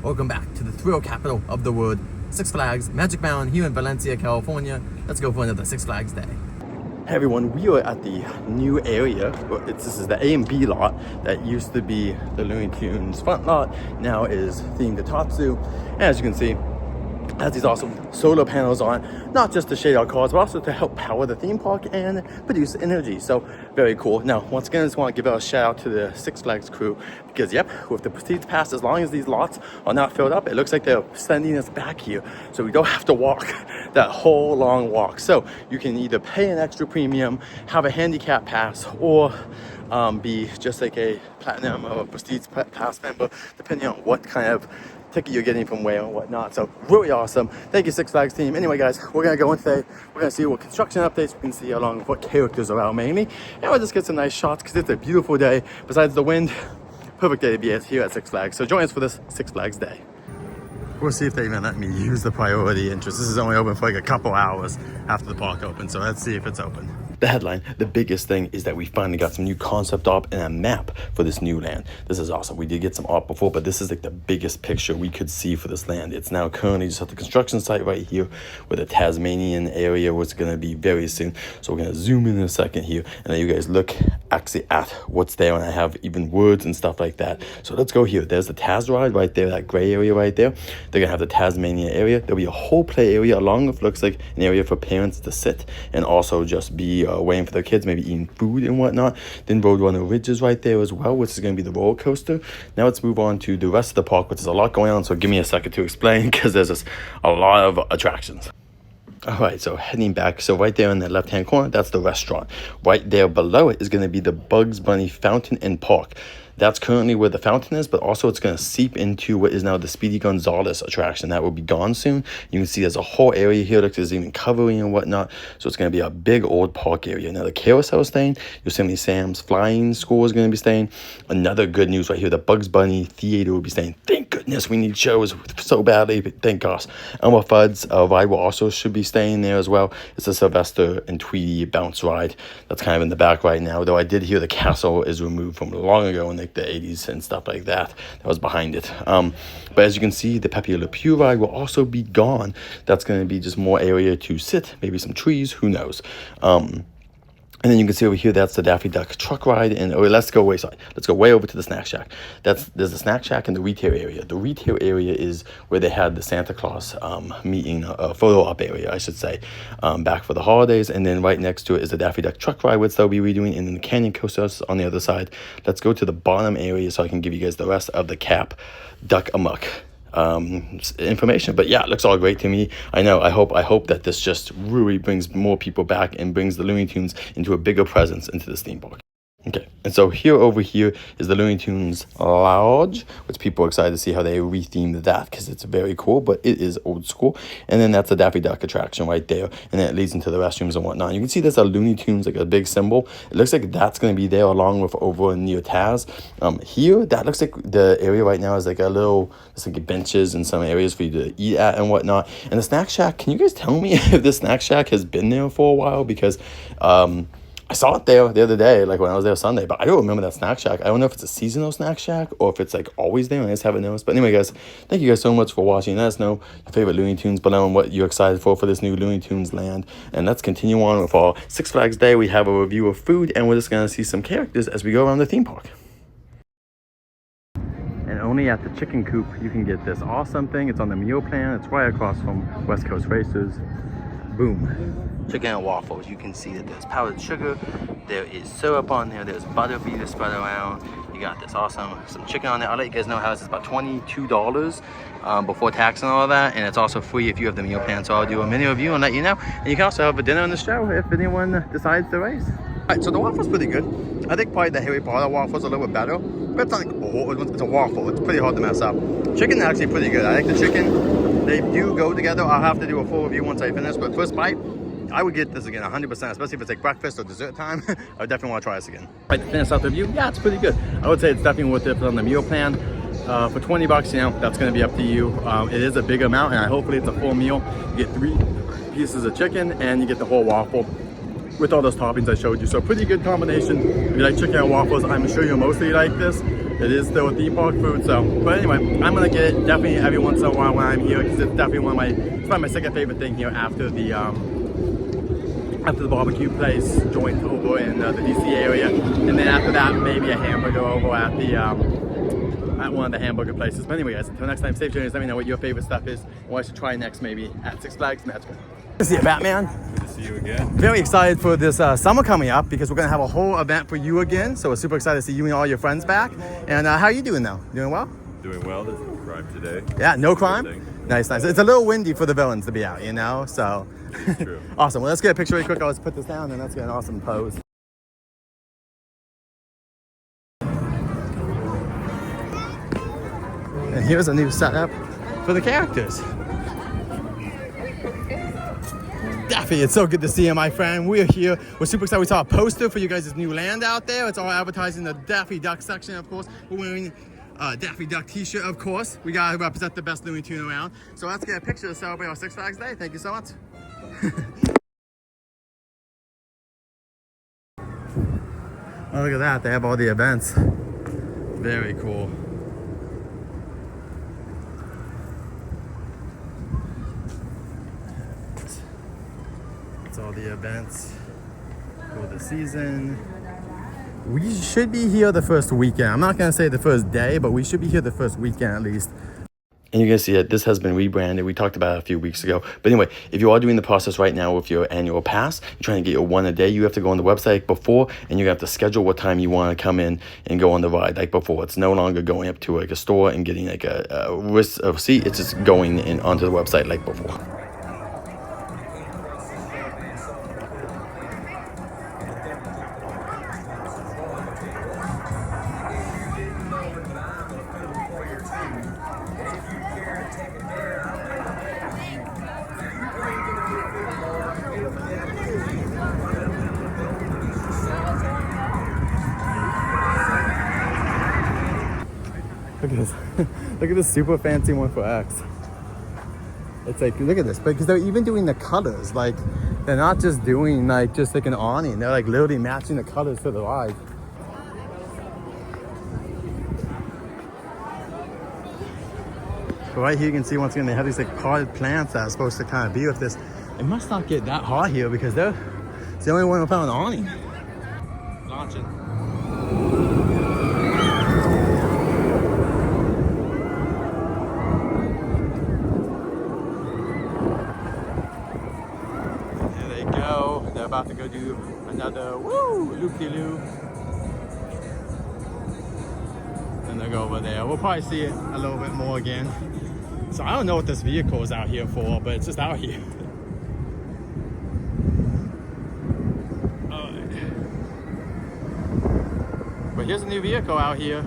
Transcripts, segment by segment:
Welcome back to the thrill capital of the world, Six Flags Magic Mountain here in Valencia, California. Let's go for another Six Flags day. Hey everyone, we are at the new area. This is the A and B lot that used to be the Looney Tunes front lot, now is themed to Tatsu. And as you can see, it has these awesome solar panels on, not just to shade our cars, but also to help power the theme park and produce energy. So very cool. Now, once again, I just want to give a shout out to the Six Flags crew because, yep, with the Prestige Pass, as long as these lots are not filled up, it looks like they're sending us back here. So we don't have to walk that whole long walk. So you can either pay an extra premium, have a handicap pass, or be just like a platinum or a Prestige Pass member, depending on what kind of ticket you're getting from where and whatnot. So really awesome. Thank you, Six Flags team. Anyway, guys, we're gonna go in today. We're gonna see what construction updates we can see along with what characters are out mainly, and we'll just get some nice shots because it's a beautiful day. Besides the wind, perfect day to be here at Six Flags. So join us for this Six Flags day. We'll see if they even let me use the priority interest. This is only open for like a couple hours after the park opens, so let's see if it's open. The headline, the biggest thing is that we finally got some new concept art and a map for this new land. This is awesome. We did get some art before, but this is like the biggest picture we could see for this land. It's now currently just at the construction site right here where the Tasmanian area was going to be very soon. So we're going to zoom in a second here and let you guys look actually at what's there, and I have even words and stuff like that. So let's go here. There's the Tas ride right there, that gray area right there. They're going to have the Tasmania area. There'll be a whole play area along with, looks like, an area for parents to sit and also just be waiting for their kids, maybe eating food and whatnot. Then Roadrunner Ridge is right there as well, which is going to be the roller coaster. Now let's move on to the rest of the park, which is a lot going on, so give me a second to explain because there's just a lot of attractions. All right, so heading back, so right there in the left-hand corner, that's the restaurant. Right there below it is going to be the Bugs Bunny Fountain and Park. That's currently where the fountain is, but also it's going to seep into what is now the Speedy Gonzales attraction. That will be gone soon. You can see there's a whole area here. Look, there's even covering and whatnot. So it's going to be a big old park area. Now the carousel is staying. Yosemite Sam's Flying School is going to be staying. Another good news right here, the Bugs Bunny Theater will be staying. Thank goodness, we need shows so badly, but thank gosh. Elmer Fudd's ride will also should be staying there as well. It's a Sylvester and Tweety bounce ride. That's kind of in the back right now, though I did hear the castle is removed from long ago in the 80s and stuff like that was behind it. But as you can see, the Pepe Le Pew ride will also be gone. That's going to be just more area to sit, maybe some trees, who knows. And then you can see over here, that's the Daffy Duck truck ride. And let's go way over to the snack shack. There's the snack shack and the retail area. The retail area is where they had the Santa Claus meeting, photo op area, I should say, back for the holidays. And then right next to it is the Daffy Duck truck ride, which they'll be redoing. And then the Canyon Coasters on the other side. Let's go to the bottom area so I can give you guys the rest of the Cap Duck Amuck information. But yeah, it looks all great to me. I know, I hope that this just really brings more people back and brings the Looney Tunes into a bigger presence into this theme park. Okay, and so over here is the Looney Tunes Lodge, which people are excited to see how they rethemed that because it's very cool, but it is old school. And then that's the Daffy Duck attraction right there, and then it leads into the restrooms and whatnot. You can see there's a Looney Tunes, like a big symbol. It looks like that's going to be there along with over near Taz. Here, that looks like the area right now is like a little, it's like benches and some areas for you to eat at and whatnot. And the snack shack, can you guys tell me if the snack shack has been there for a while? Because I saw it there the other day, like when I was there Sunday, but I don't remember that snack shack. I don't know if it's a seasonal snack shack or if it's like always there. I just haven't noticed. But anyway, guys, thank you guys so much for watching. Let us know your favorite Looney Tunes below and what you're excited for this new Looney Tunes land. And let's continue on with our Six Flags Day. We have a review of food, and we're just going to see some characters as we go around the theme park. And only at the chicken coop you can get this awesome thing. It's on the meal plan. It's right across from West Coast Racers. Boom. Chicken and waffles. You can see that there's powdered sugar, there is syrup on there, there's butter for you to spread around. You got this awesome some chicken on there. I'll let you guys know how it's about $22 before tax and all that, and it's also free if you have the meal plan. So I'll do a mini review and let you know. And you can also have a dinner on the show if anyone decides to race. Alright, so the waffle's pretty good. I think probably the Harry Potter waffle's a little bit better, but it's not like, it's a waffle. It's pretty hard to mess up. Chicken actually pretty good. I like the chicken. They do go together. I'll have to do a full review once I finish, but first bite, I would get this again 100%, especially if it's like breakfast or dessert time. I would definitely want to try this again. Right, to finish out the review, yeah, it's pretty good. I would say it's definitely worth it on the meal plan. For 20 bucks, you know, that's going to be up to you. It is a big amount, and hopefully it's a full meal. You get 3 pieces of chicken, and you get the whole waffle with all those toppings I showed you. So pretty good combination. If you like chicken and waffles, I'm sure you'll mostly like this. It is still a theme park food, so. But anyway, I'm gonna get it definitely every once in a while when I'm here, because it's definitely it's probably my second favorite thing here after the barbecue place joint over in the DC area, and then after that maybe a hamburger over at the at one of the hamburger places. But anyway, guys, until next time, safe journeys. Let me know what your favorite stuff is, or what I should try next maybe at Six Flags Magic. Good to see you, Batman. Good to see you again. Very excited for this summer coming up, because we're gonna have a whole event for you again. So we're super excited to see you and all your friends back. And how are you doing now? Doing well? Doing well. There's no crime today. Yeah, no crime? Nice, nice. It's a little windy for the villains to be out, you know? So, True. Awesome. Well, let's get a picture really quick. I'll just put this down and let's get an awesome pose. And here's a new setup for the characters. Daffy, it's so good to see you, my friend. We're here. We're super excited. We saw a poster for you guys' new land out there. It's all advertising the Daffy Duck section, of course. We're wearing Daffy Duck t-shirt, of course. We gotta represent the best Looney Tune around. So let's get a picture to celebrate our Six Flags Day. Thank you so much. Oh, look at that. They have all the events. Very cool. It's all the events for the season. We should be here the first weekend. I'm not going to say the first day, but we should be here the first weekend at least. And you can see that this has been rebranded. We talked about it a few weeks ago. But anyway, if you are doing the process right now with your annual pass, you're trying to get your one a day, you have to go on the website before, and you have to schedule what time you want to come in and go on the ride like before. It's no longer going up to like a store and getting like a receipt. It's just going in onto the website like before. Look at this. Look at this super fancy one for X. It's like, look at this, because they're even doing the colors. Like, they're not just doing like just like an awning. They're like literally matching the colors to the ride. So right here you can see once again they have these like potted plants that are supposed to kind of be with this. It must not get that hot here because it's the only one without an awning. Launching. They're about to go do another loop-de-loop. And they'll go over there. We'll probably see it a little bit more again. So I don't know what this vehicle is out here for, but it's just out here. But here's a new vehicle out here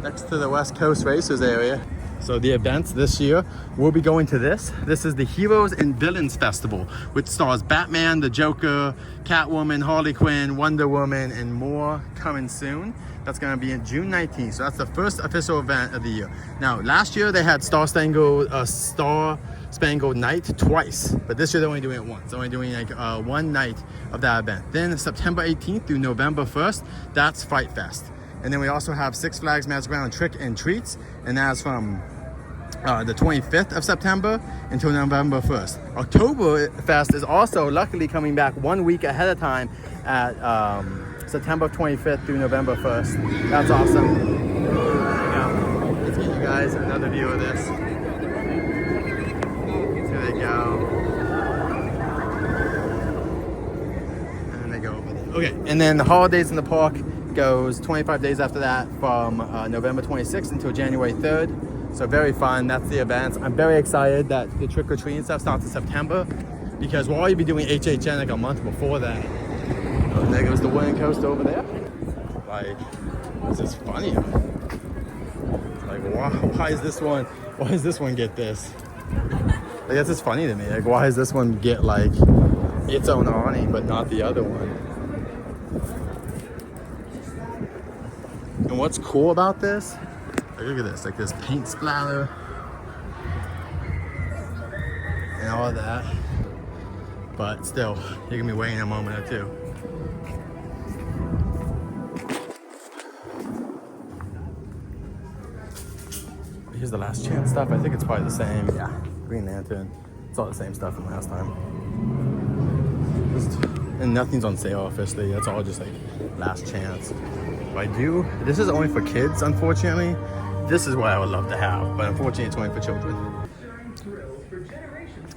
next to the West Coast Racers area. So the events this year, we'll be going to this. This is the Heroes and Villains Festival, which stars Batman, the Joker, Catwoman, Harley Quinn, Wonder Woman, and more coming soon. That's gonna be in June 19th. So that's the first official event of the year. Now, last year they had Star Spangled Night twice, but this year they're only doing it once. They're only doing like one night of that event. Then September 18th through November 1st, that's Fright Fest. And then we also have Six Flags Magic Mountain Trick and Treats, and that's from the 25th of September until November 1st. Oktoberfest is also luckily coming back 1 week ahead of time at September 25th through November 1st. That's awesome. Now, let's get you guys another view of this. Here they go. And they go over there. Okay, and then the holidays in the park goes 25 days after that from November 26th until January 3rd. So very fun. That's the events. I'm very excited that the trick-or-treating stuff starts in September because we'll already be doing HHN like a month before that. Oh, and there goes the wooden coaster over there. Like, this is funny. Like, why is this one get this? Like, that's just funny to me. Like, why does this one get like its own awning but not the other one? And what's cool about this, like, look at this, like this paint splatter and all of that. But still, you're gonna be waiting a moment or two. Here's the Last Chance stuff. I think it's probably the same. Yeah, Green Lantern. It's all the same stuff from last time. And nothing's on sale officially. It's all just like Last Chance. This is only for kids, unfortunately. This is what I would love to have, but unfortunately it's only for children.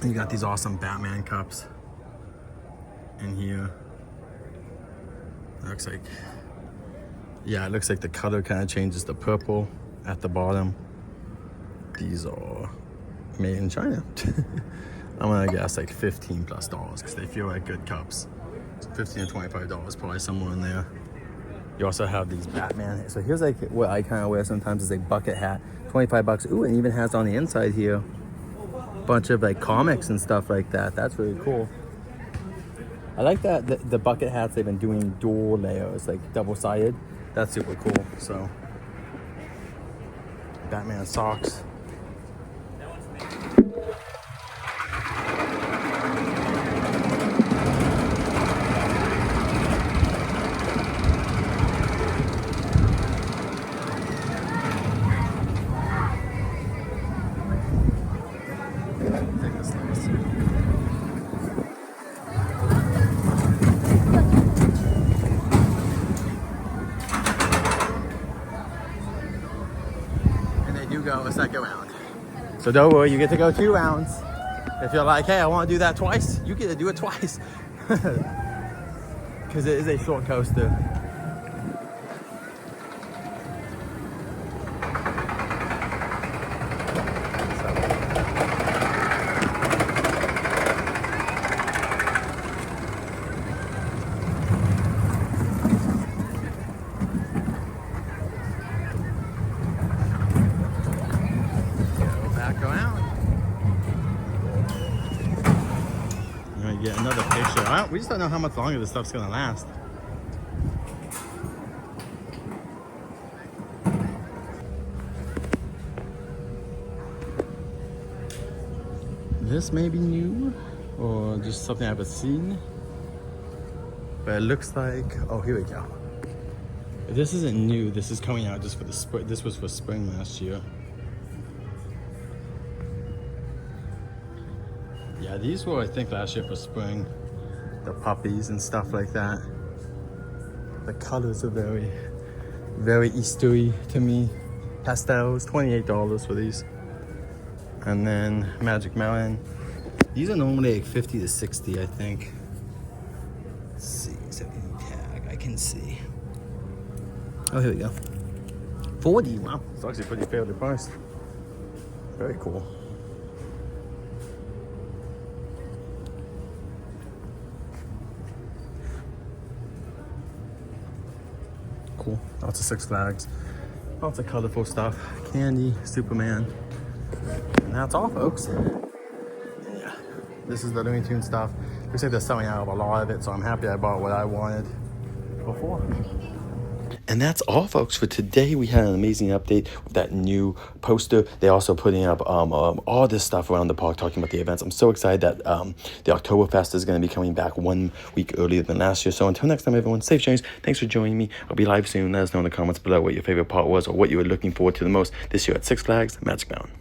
And you got these awesome Batman cups in here. It looks like the color kind of changes to purple at the bottom. These are made in China. I'm gonna guess like $15+ because they feel like good cups. So $15 to $25 probably somewhere in there. You also have these Batman. So here's like what I kind of wear sometimes is a bucket hat, $25. Ooh, and even has on the inside here a bunch of like comics and stuff like that. That's really cool. I like that the bucket hats, they've been doing dual layers, like double-sided. That's super cool. So Batman socks. Go a second round. So don't worry, you get to go 2 rounds. If you're like, hey, I want to do that twice, you get to do it twice. Because it is a short coaster. Get another picture. We just don't know how much longer this stuff's gonna last. This may be new or just something I haven't seen, but it looks like, oh, here we go. This isn't new. This is coming out just for the spring. This was for spring last year. Yeah, these were, I think, last year for spring. The puppies and stuff like that. The colors are very, very Eastery to me. Pastels, $28 for these. And then Magic Mountain. These are normally like 50 to 60, I think. Let's see, is there any tag I can see? Oh, here we go. 40, wow. It's actually pretty fairly priced. Very cool. Cool. Lots of Six Flags. Lots of colorful stuff. Candy, Superman. And that's all, folks. Yeah. This is the Looney Tunes stuff. Looks like they're selling out of a lot of it, so I'm happy I bought what I wanted before. And that's all, folks, for today. We had an amazing update with that new poster. They're also putting up all this stuff around the park, talking about the events. I'm so excited that the Oktoberfest is going to be coming back 1 week earlier than last year. So until next time, everyone, safe journeys. Thanks for joining me. I'll be live soon. Let us know in the comments below what your favorite part was or what you were looking forward to the most this year at Six Flags Magic Mountain.